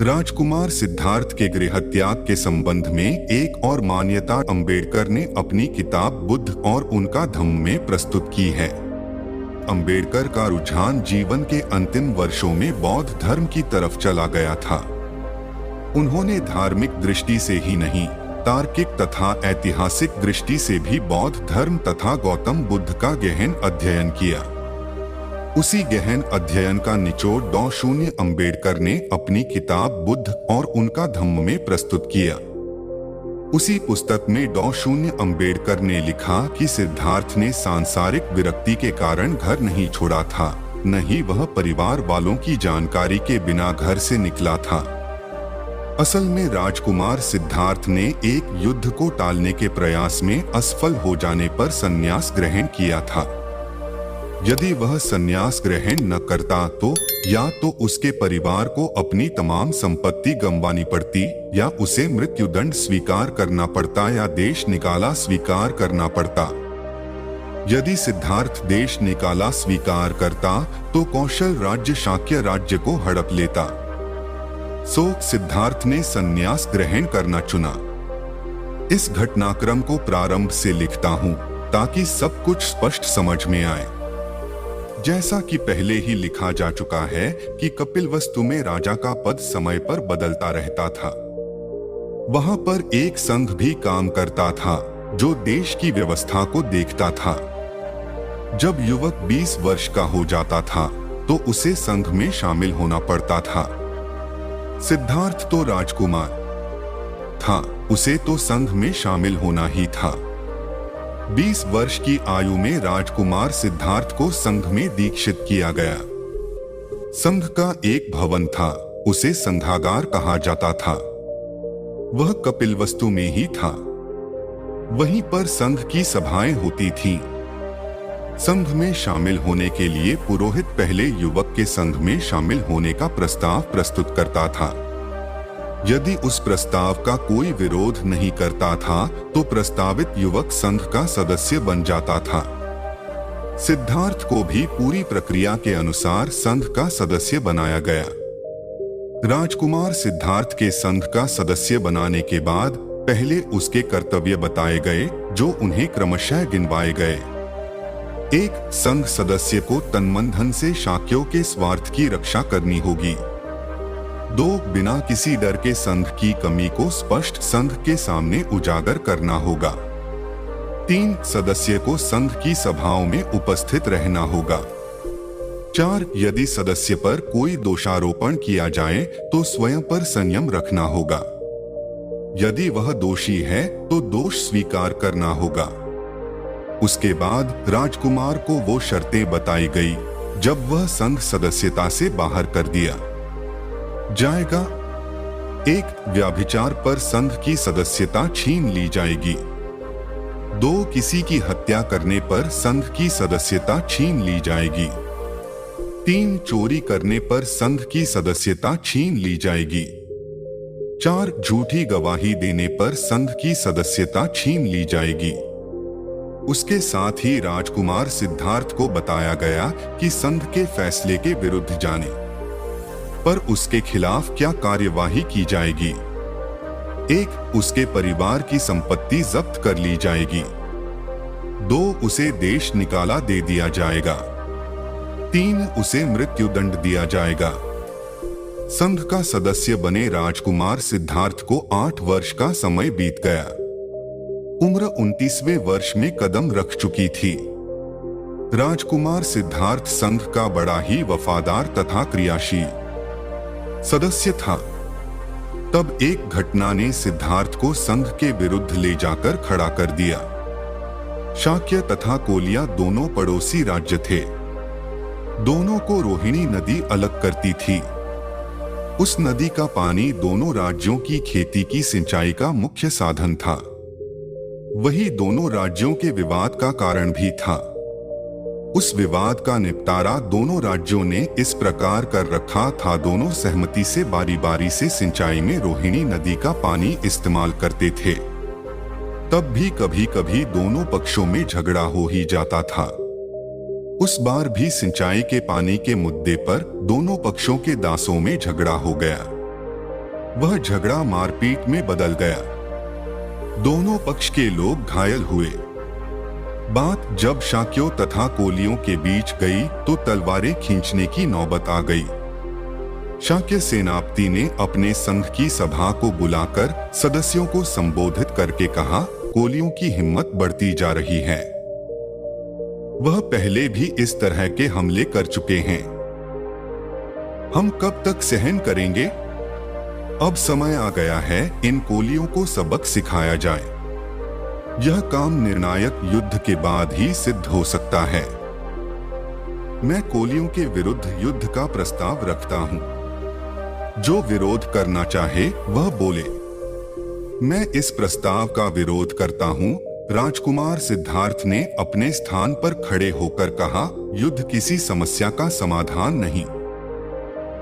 राजकुमार सिद्धार्थ के गृहत्याग के संबंध में एक और मान्यता अंबेडकर ने अपनी किताब बुद्ध और उनका धम्म में प्रस्तुत की है। अंबेडकर का रुझान जीवन के अंतिम वर्षों में बौद्ध धर्म की तरफ चला गया था। उन्होंने धार्मिक दृष्टि से ही नहीं, तार्किक तथा ऐतिहासिक दृष्टि से भी बौद्ध धर्म तथा गौतम बुद्ध का गहन अध्ययन किया। उसी गहन अध्ययन का निचोड़ डॉ. अंबेडकर ने अपनी किताब बुद्ध और उनका धम्म में प्रस्तुत किया। उसी पुस्तक में डॉ. अंबेडकर ने लिखा कि सिद्धार्थ ने सांसारिक विरक्ति के कारण घर नहीं छोड़ा था, न ही वह परिवार वालों की जानकारी के बिना घर से निकला था। असल में राजकुमार सिद्धार्थ ने एक युद्ध को टालने के प्रयास में असफल हो जाने पर संन्यास ग्रहण किया था। यदि वह संन्यास ग्रहण न करता तो या तो उसके परिवार को अपनी तमाम संपत्ति गंवानी पड़ती, या उसे मृत्युदंड स्वीकार करना पड़ता, या देश निकाला स्वीकार करना पड़ता। यदि सिद्धार्थ देश निकाला स्वीकार करता तो कौशल राज्य शाक्य राज्य को हड़प लेता। सो सिद्धार्थ ने संन्यास ग्रहण करना चुना। इस घटनाक्रम को प्रारंभ से लिखता हूँ ताकि सब कुछ स्पष्ट समझ में आए। जैसा कि पहले ही लिखा जा चुका है कि कपिलवस्तु में राजा का पद समय पर बदलता रहता था। वहां पर एक संघ भी काम करता था जो देश की व्यवस्था को देखता था। जब युवक 20 वर्ष का हो जाता था तो उसे संघ में शामिल होना पड़ता था। सिद्धार्थ तो राजकुमार था, उसे तो संघ में शामिल होना ही था। 20 वर्ष की आयु में राजकुमार सिद्धार्थ को संघ में दीक्षित किया गया। संघ का एक भवन था, उसे संघागार कहा जाता था। वह कपिलवस्तु में ही था। वहीं पर संघ की सभाएं होती थीं। संघ में शामिल होने के लिए पुरोहित पहले युवक के संघ में शामिल होने का प्रस्ताव प्रस्तुत करता था। यदि उस प्रस्ताव का कोई विरोध नहीं करता था तो प्रस्तावित युवक संघ का सदस्य बन जाता था। सिद्धार्थ को भी पूरी प्रक्रिया के अनुसार संघ का सदस्य बनाया गया। राजकुमार सिद्धार्थ के संघ का सदस्य बनाने के बाद पहले उसके कर्तव्य बताए गए, जो उन्हें क्रमशः गिनवाए गए। एक, संघ सदस्य को तन धन से शाक्यों के स्वार्थ की रक्षा करनी होगी। 2, बिना किसी डर के संघ की कमी को स्पष्ट संघ के सामने उजागर करना होगा। 3, सदस्य को संघ की सभाओं में उपस्थित रहना होगा। 4, यदि सदस्य पर कोई दोषारोपण किया जाए तो स्वयं पर संयम रखना होगा। यदि वह दोषी है तो दोष स्वीकार करना होगा। उसके बाद राजकुमार को वो शर्तें बताई गई जब वह संघ सदस्यता से बाहर कर दिया जाएगा। 1, व्याभिचार पर संघ की सदस्यता छीन ली जाएगी। 2, किसी की हत्या करने पर संघ की सदस्यता छीन ली जाएगी। 3, चोरी करने पर संघ की सदस्यता छीन ली जाएगी। 4, झूठी गवाही देने पर संघ की सदस्यता छीन ली जाएगी। उसके साथ ही राजकुमार सिद्धार्थ को बताया गया कि संघ के फैसले के विरुद्ध जाने पर उसके खिलाफ क्या कार्यवाही की जाएगी। 1, उसके परिवार की संपत्ति जब्त कर ली जाएगी। 2, उसे देश निकाला दे दिया जाएगा। 3, उसे मृत्युदंड दिया जाएगा। संघ का सदस्य बने राजकुमार सिद्धार्थ को 8 वर्ष का समय बीत गया। उम्र 29वें वर्ष में कदम रख चुकी थी। राजकुमार सिद्धार्थ संघ का बड़ा ही वफादार तथा क्रियाशील सदस्य था। तब एक घटना ने सिद्धार्थ को संघ के विरुद्ध ले जाकर खड़ा कर दिया। शाक्य तथा कोलिया दोनों पड़ोसी राज्य थे। दोनों को रोहिणी नदी अलग करती थी। उस नदी का पानी दोनों राज्यों की खेती की सिंचाई का मुख्य साधन था। वही दोनों राज्यों के विवाद का कारण भी था। उस विवाद का निपटारा दोनों राज्यों ने इस प्रकार कर रखा था, दोनों सहमति से बारी बारी से सिंचाई में रोहिणी नदी का पानी इस्तेमाल करते थे। तब भी कभी कभी दोनों पक्षों में झगड़ा हो ही जाता था। उस बार भी सिंचाई के पानी के मुद्दे पर दोनों पक्षों के दासों में झगड़ा हो गया। वह झगड़ा मारपीट में बदल गया। दोनों पक्ष के लोग घायल हुए। बात जब शाक्यों तथा कोलियों के बीच गई तो तलवारें खींचने की नौबत आ गई। शाक्य सेनापति ने अपने संघ की सभा को बुलाकर सदस्यों को संबोधित करके कहा, कोलियों की हिम्मत बढ़ती जा रही है। वह पहले भी इस तरह के हमले कर चुके हैं। हम कब तक सहन करेंगे? अब समय आ गया है इन कोलियों को सबक सिखाया जाए। यह काम निर्णायक युद्ध के बाद ही सिद्ध हो सकता है। मैं कोलियों के विरुद्ध युद्ध का प्रस्ताव रखता हूं। जो विरोध करना चाहे वह बोले। मैं इस प्रस्ताव का विरोध करता हूं। राजकुमार सिद्धार्थ ने अपने स्थान पर खड़े होकर कहा, युद्ध किसी समस्या का समाधान नहीं।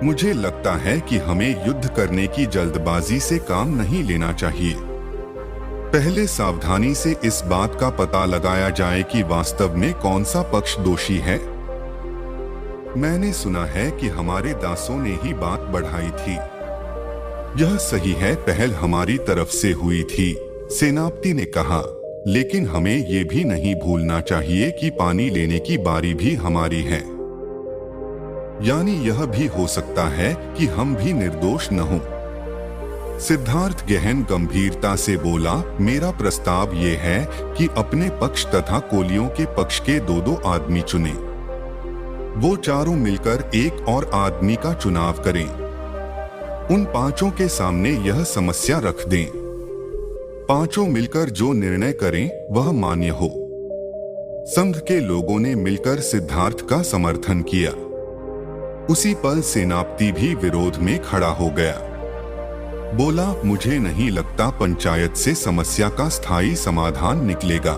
मुझे लगता है कि हमें युद्ध करने की जल्दबाजी से काम नहीं लेना चाहिए। पहले सावधानी से इस बात का पता लगाया जाए कि वास्तव में कौन सा पक्ष दोषी है। मैंने सुना है कि हमारे दासों ने ही बात बढ़ाई थी। यह सही है, पहल हमारी तरफ से हुई थी, सेनापति ने कहा। लेकिन हमें ये भी नहीं भूलना चाहिए कि पानी लेने की बारी भी हमारी है। यानी यह भी हो सकता है कि हम भी निर्दोष न हों। सिद्धार्थ गहन गंभीरता से बोला, मेरा प्रस्ताव ये है कि अपने पक्ष तथा कोलियों के पक्ष के दो दो आदमी चुने। वो चारों मिलकर एक और आदमी का चुनाव करें। उन पांचों के सामने यह समस्या रख दें। पांचों मिलकर जो निर्णय करें वह मान्य हो। संघ के लोगों ने मिलकर सिद्धार्थ का समर्थन किया। उसी पल सेनापति भी विरोध में खड़ा हो गया। बोला, मुझे नहीं लगता पंचायत से समस्या का स्थायी समाधान निकलेगा।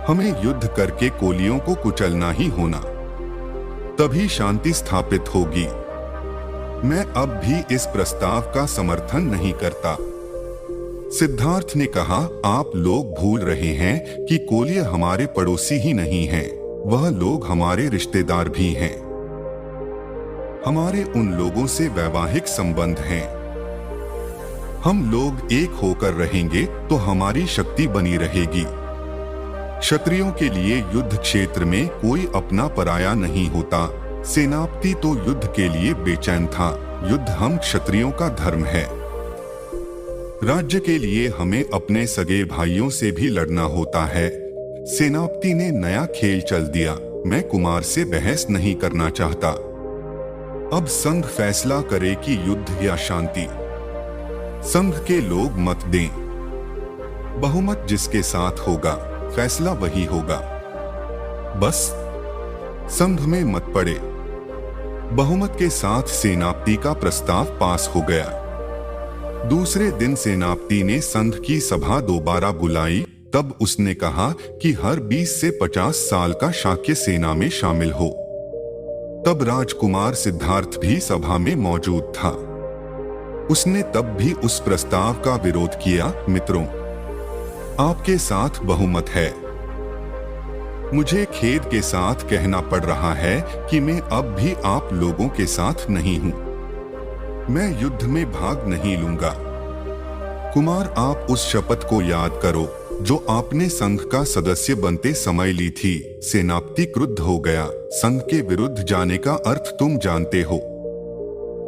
हमें युद्ध करके कोलियों को कुचलना ही होना, तभी शांति स्थापित होगी। मैं अब भी इस प्रस्ताव का समर्थन नहीं करता। सिद्धार्थ ने कहा, आप लोग भूल रहे हैं कि कोलिय हमारे पड़ोसी ही नहीं हैं, वह लोग हमारे रिश्तेदार भी हैं। हमारे उन लोगों से वैवाहिक संबंध हैं। हम लोग एक होकर रहेंगे तो हमारी शक्ति बनी रहेगी। क्षत्रियों के लिए युद्ध क्षेत्र में कोई अपना पराया नहीं होता। सेनापति तो युद्ध के लिए बेचैन था। युद्ध हम क्षत्रियों का धर्म है। राज्य के लिए हमें अपने सगे भाइयों से भी लड़ना होता है। सेनापति ने नया खेल चल दिया। मैं कुमार से बहस नहीं करना चाहता। अब संघ फैसला करे कि युद्ध या शांति। संघ के लोग मत दें। बहुमत जिसके साथ होगा फैसला वही होगा। बस संघ में मत पड़े। बहुमत के साथ सेनापति का प्रस्ताव पास हो गया। दूसरे दिन सेनापति ने संघ की सभा दोबारा बुलाई। तब उसने कहा कि हर 20 से 50 साल का शाक्य सेना में शामिल हो। तब राजकुमार सिद्धार्थ भी सभा में मौजूद था। उसने तब भी उस प्रस्ताव का विरोध किया। मित्रों, आपके साथ बहुमत है। मुझे खेद के साथ कहना पड़ रहा है कि मैं अब भी आप लोगों के साथ नहीं हूं। मैं युद्ध में भाग नहीं लूंगा। कुमार, आप उस शपथ को याद करो जो आपने संघ का सदस्य बनते समय ली थी। सेनापति क्रुद्ध हो गया। संघ के विरुद्ध जाने का अर्थ तुम जानते हो।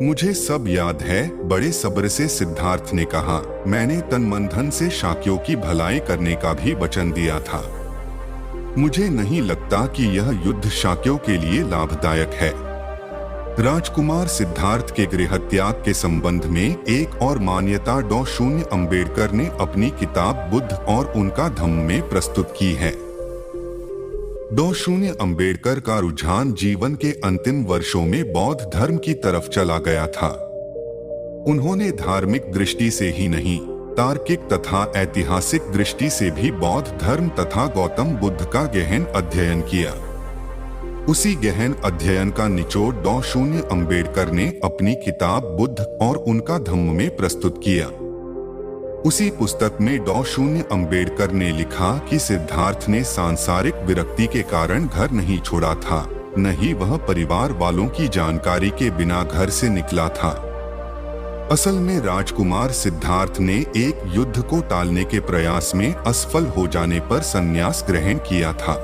मुझे सब याद है, बड़े सब्र से सिद्धार्थ ने कहा। मैंने तन मन धन से शाक्यों की भलाई करने का भी वचन दिया था। मुझे नहीं लगता कि यह युद्ध शाक्यों के लिए लाभदायक है। राजकुमार सिद्धार्थ के गृहत्याग के संबंध में एक और मान्यता डॉ. अंबेडकर ने अपनी किताब बुद्ध और उनका धम्म में प्रस्तुत की है। डॉ. अंबेडकर का रुझान जीवन के अंतिम वर्षों में बौद्ध धर्म की तरफ चला गया था। उन्होंने धार्मिक दृष्टि से ही नहीं, तार्किक तथा ऐतिहासिक दृष्टि से भी बौद्ध धर्म तथा गौतम बुद्ध का गहन अध्ययन किया। उसी गहन अध्ययन का निचोड़ डॉ. अंबेडकर ने अपनी किताब बुद्ध और उनका धम्म में प्रस्तुत किया। उसी पुस्तक में डॉ. अंबेडकर ने लिखा कि सिद्धार्थ ने सांसारिक विरक्ति के कारण घर नहीं छोड़ा था, न ही वह परिवार वालों की जानकारी के बिना घर से निकला था। असल में राजकुमार सिद्धार्थ ने एक युद्ध को टालने के प्रयास में असफल हो जाने पर संन्यास ग्रहण किया था।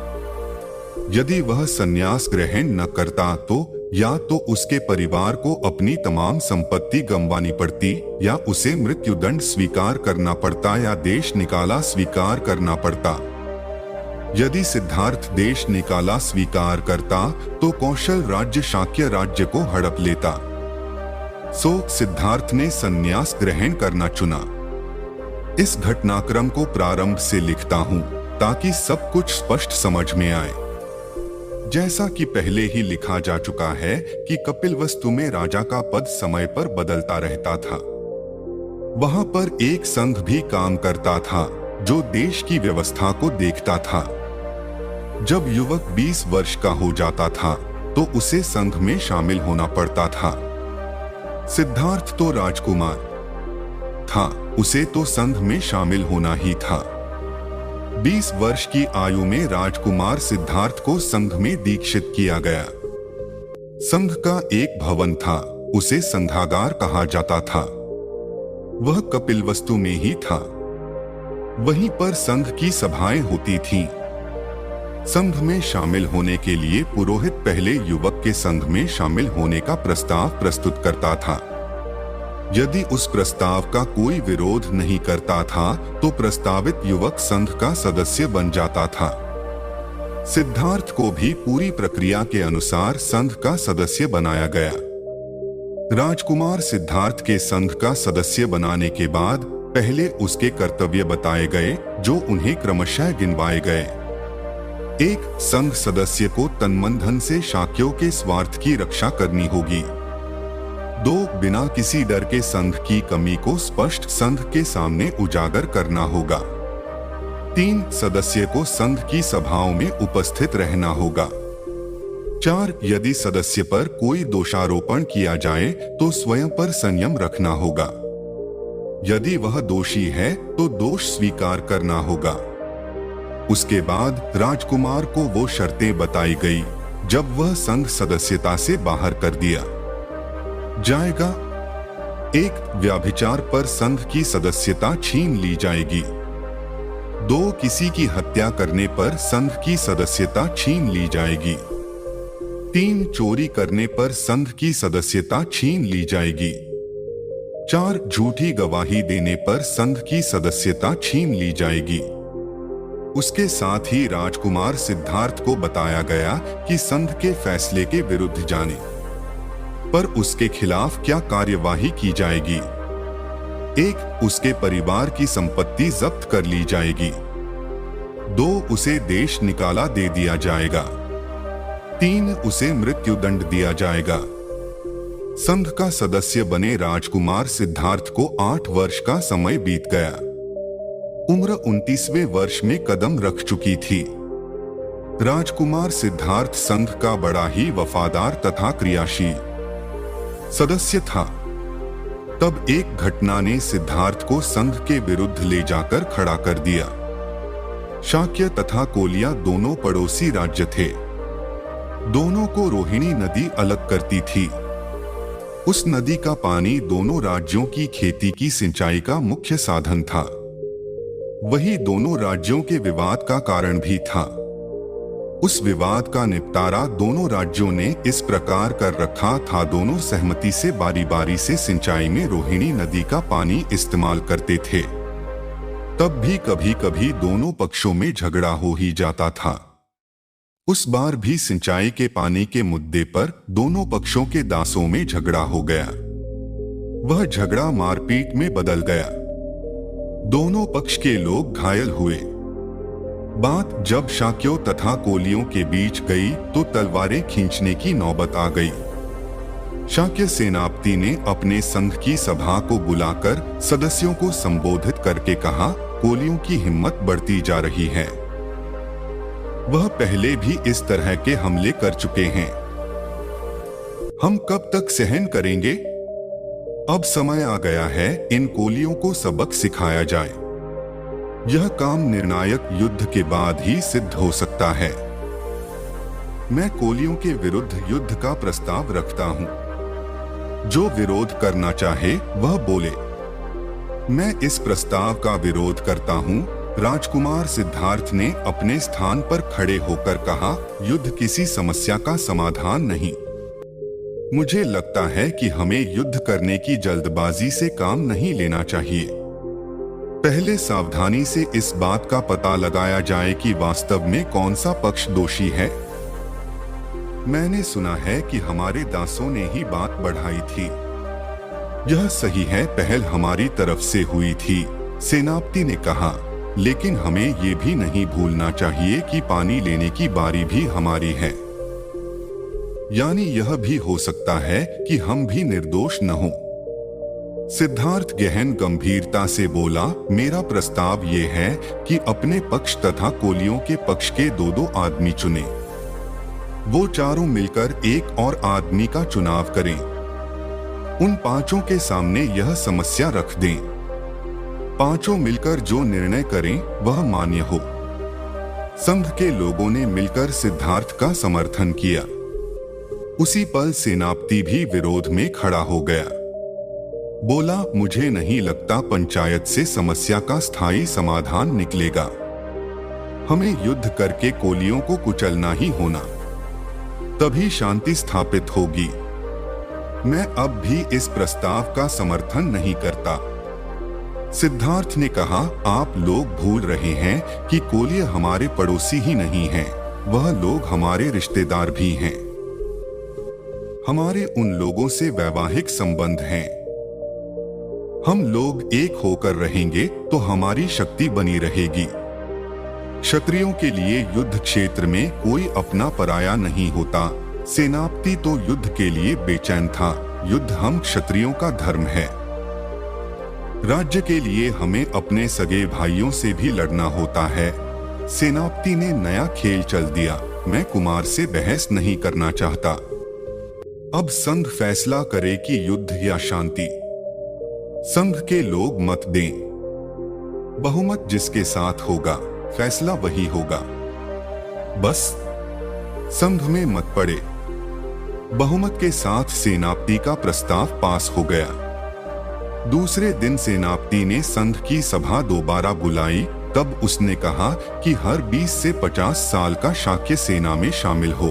यदि वह संन्यास ग्रहण न करता तो या तो उसके परिवार को अपनी तमाम संपत्ति गंवानी पड़ती, या उसे मृत्युदंड स्वीकार करना पड़ता, या देश निकाला स्वीकार करना पड़ता। यदि सिद्धार्थ देश निकाला स्वीकार करता तो कौशल राज्य शाक्य राज्य को हड़प लेता। सो सिद्धार्थ ने संन्यास ग्रहण करना चुना। इस घटनाक्रम को प्रारंभ से लिखता हूँ ताकि सब कुछ स्पष्ट समझ में आए। जैसा कि पहले ही लिखा जा चुका है कि कपिलवस्तु में राजा का पद समय पर बदलता रहता था। वहां पर एक संघ भी काम करता था जो देश की व्यवस्था को देखता था। जब युवक 20 वर्ष का हो जाता था तो उसे संघ में शामिल होना पड़ता था। सिद्धार्थ तो राजकुमार था, उसे तो संघ में शामिल होना ही था। 20 वर्ष की आयु में राजकुमार सिद्धार्थ को संघ में दीक्षित किया गया। संघ का एक भवन था, उसे संघागार कहा जाता था। वह कपिलवस्तु में ही था। वहीं पर संघ की सभाएं होती थीं। संघ में शामिल होने के लिए पुरोहित पहले युवक के संघ में शामिल होने का प्रस्ताव प्रस्तुत करता था। यदि उस प्रस्ताव का कोई विरोध नहीं करता था तो प्रस्तावित युवक संघ का सदस्य बन जाता था। सिद्धार्थ को भी पूरी प्रक्रिया के अनुसार संघ का सदस्य बनाया गया। राजकुमार सिद्धार्थ के संघ का सदस्य बनाने के बाद पहले उसके कर्तव्य बताए गए जो उन्हें क्रमशः गिनवाए गए। एक, संघ सदस्य को तन धन से शाक्यों के स्वार्थ की रक्षा करनी होगी। 2, बिना किसी डर के संघ की कमी को स्पष्ट संघ के सामने उजागर करना होगा। 3, सदस्य को संघ की सभाओं में उपस्थित रहना होगा। 4, यदि सदस्य पर कोई दोषारोपण किया जाए तो स्वयं पर संयम रखना होगा। यदि वह दोषी है तो दोष स्वीकार करना होगा। उसके बाद राजकुमार को वो शर्तें बताई गई जब वह संघ सदस्यता से बाहर कर दिया जाएगा। 1, व्यभिचार पर संघ की सदस्यता छीन ली जाएगी। 2, किसी की हत्या करने पर संघ की सदस्यता छीन ली जाएगी। 3, चोरी करने पर संघ की सदस्यता छीन ली जाएगी। 4, झूठी गवाही देने पर संघ की सदस्यता छीन ली जाएगी। उसके साथ ही राजकुमार सिद्धार्थ को बताया गया कि संघ के फैसले के विरुद्ध जाने पर उसके खिलाफ क्या कार्यवाही की जाएगी। 1, उसके परिवार की संपत्ति जब्त कर ली जाएगी। 2, उसे देश निकाला दे दिया जाएगा। 3, उसे मृत्युदंड दिया जाएगा। संघ का सदस्य बने राजकुमार सिद्धार्थ को 8 वर्ष का समय बीत गया। उम्र 29वें वर्ष में कदम रख चुकी थी। राजकुमार सिद्धार्थ संघ का बड़ा ही वफादार तथा क्रियाशील सदस्य था। तब एक घटना ने सिद्धार्थ को संघ के विरुद्ध ले जाकर खड़ा कर दिया। शाक्य तथा कोलिया दोनों पड़ोसी राज्य थे। दोनों को रोहिणी नदी अलग करती थी। उस नदी का पानी दोनों राज्यों की खेती की सिंचाई का मुख्य साधन था। वही दोनों राज्यों के विवाद का कारण भी था। उस विवाद का निपटारा दोनों राज्यों ने इस प्रकार कर रखा था, दोनों सहमति से बारी बारी से सिंचाई में रोहिणी नदी का पानी इस्तेमाल करते थे। तब भी कभी कभी दोनों पक्षों में झगड़ा हो ही जाता था। उस बार भी सिंचाई के पानी के मुद्दे पर दोनों पक्षों के दासों में झगड़ा हो गया। वह झगड़ा मारपीट में बदल गया। दोनों पक्ष के लोग घायल हुए। बात जब शाक्यों तथा कोलियों के बीच गई तो तलवारें खींचने की नौबत आ गई। शाक्य सेनापति ने अपने संघ की सभा को बुलाकर सदस्यों को संबोधित करके कहा, कोलियों की हिम्मत बढ़ती जा रही है। वह पहले भी इस तरह के हमले कर चुके हैं। हम कब तक सहन करेंगे? अब समय आ गया है इन कोलियों को सबक सिखाया जाए। यह काम निर्णायक युद्ध के बाद ही सिद्ध हो सकता है। मैं कोलियों के विरुद्ध युद्ध का प्रस्ताव रखता हूं। जो विरोध करना चाहे वह बोले। मैं इस प्रस्ताव का विरोध करता हूँ। राजकुमार सिद्धार्थ ने अपने स्थान पर खड़े होकर कहा, युद्ध किसी समस्या का समाधान नहीं। मुझे लगता है कि हमें युद्ध करने की जल्दबाजी से काम नहीं लेना चाहिए। पहले सावधानी से इस बात का पता लगाया जाए कि वास्तव में कौन सा पक्ष दोषी है। मैंने सुना है कि हमारे दासों ने ही बात बढ़ाई थी। यह सही है, पहल हमारी तरफ से हुई थी, सेनापति ने कहा, लेकिन हमें ये भी नहीं भूलना चाहिए कि पानी लेने की बारी भी हमारी है। यानी यह भी हो सकता है कि हम भी निर्दोष न हो। सिद्धार्थ गहन गंभीरता से बोला, मेरा प्रस्ताव ये है कि अपने पक्ष तथा कोलियों के पक्ष के दो दो आदमी चुने। वो चारों मिलकर एक और आदमी का चुनाव करें। उन पांचों के सामने यह समस्या रख दें। पांचों मिलकर जो निर्णय करें वह मान्य हो। संघ के लोगों ने मिलकर सिद्धार्थ का समर्थन किया। उसी पल सेनापति भी विरोध में खड़ा हो गया। बोला, मुझे नहीं लगता पंचायत से समस्या का स्थायी समाधान निकलेगा। हमें युद्ध करके कोलियों को कुचलना ही होना, तभी शांति स्थापित होगी। मैं अब भी इस प्रस्ताव का समर्थन नहीं करता। सिद्धार्थ ने कहा, आप लोग भूल रहे हैं कि कोलिय हमारे पड़ोसी ही नहीं हैं, वह लोग हमारे रिश्तेदार भी हैं। हमारे उन लोगों से वैवाहिक संबंध हैं। हम लोग एक होकर रहेंगे तो हमारी शक्ति बनी रहेगी। क्षत्रियों के लिए युद्ध क्षेत्र में कोई अपना पराया नहीं होता। सेनापति तो युद्ध के लिए बेचैन था। युद्ध हम क्षत्रियों का धर्म है। राज्य के लिए हमें अपने सगे भाइयों से भी लड़ना होता है। सेनापति ने नया खेल चल दिया। मैं कुमार से बहस नहीं करना चाहता। अब संघ फैसला करे कि युद्ध या शांति। संघ के लोग मत दें। बहुमत जिसके साथ होगा फैसला वही होगा। बस संघ में मत पड़े। बहुमत के साथ सेनापति का प्रस्ताव पास हो गया। दूसरे दिन सेनापति ने संघ की सभा दोबारा बुलाई। तब उसने कहा कि हर 20 से 50 साल का शाक्य सेना में शामिल हो।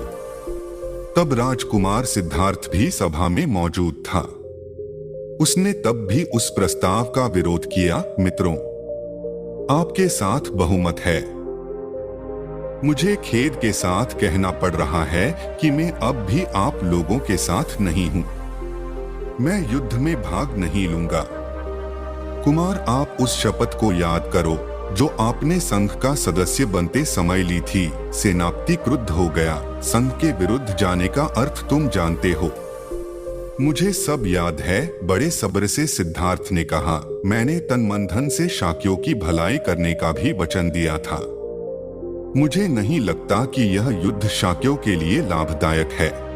तब राजकुमार सिद्धार्थ भी सभा में मौजूद था। उसने तब भी उस प्रस्ताव का विरोध किया। मित्रों, आपके साथ बहुमत है। मुझे खेद के साथ कहना पड़ रहा है कि मैं अब भी आप लोगों के साथ नहीं हूं। मैं युद्ध में भाग नहीं लूंगा। कुमार, आप उस शपथ को याद करो जो आपने संघ का सदस्य बनते समय ली थी। सेनापति क्रुद्ध हो गया। संघ के विरुद्ध जाने का अर्थ तुम जानते हो। मुझे सब याद है, बड़े सब्र से सिद्धार्थ ने कहा। मैंने तन मन धन से शाक्यों की भलाई करने का भी वचन दिया था। मुझे नहीं लगता कि यह युद्ध शाक्यों के लिए लाभदायक है।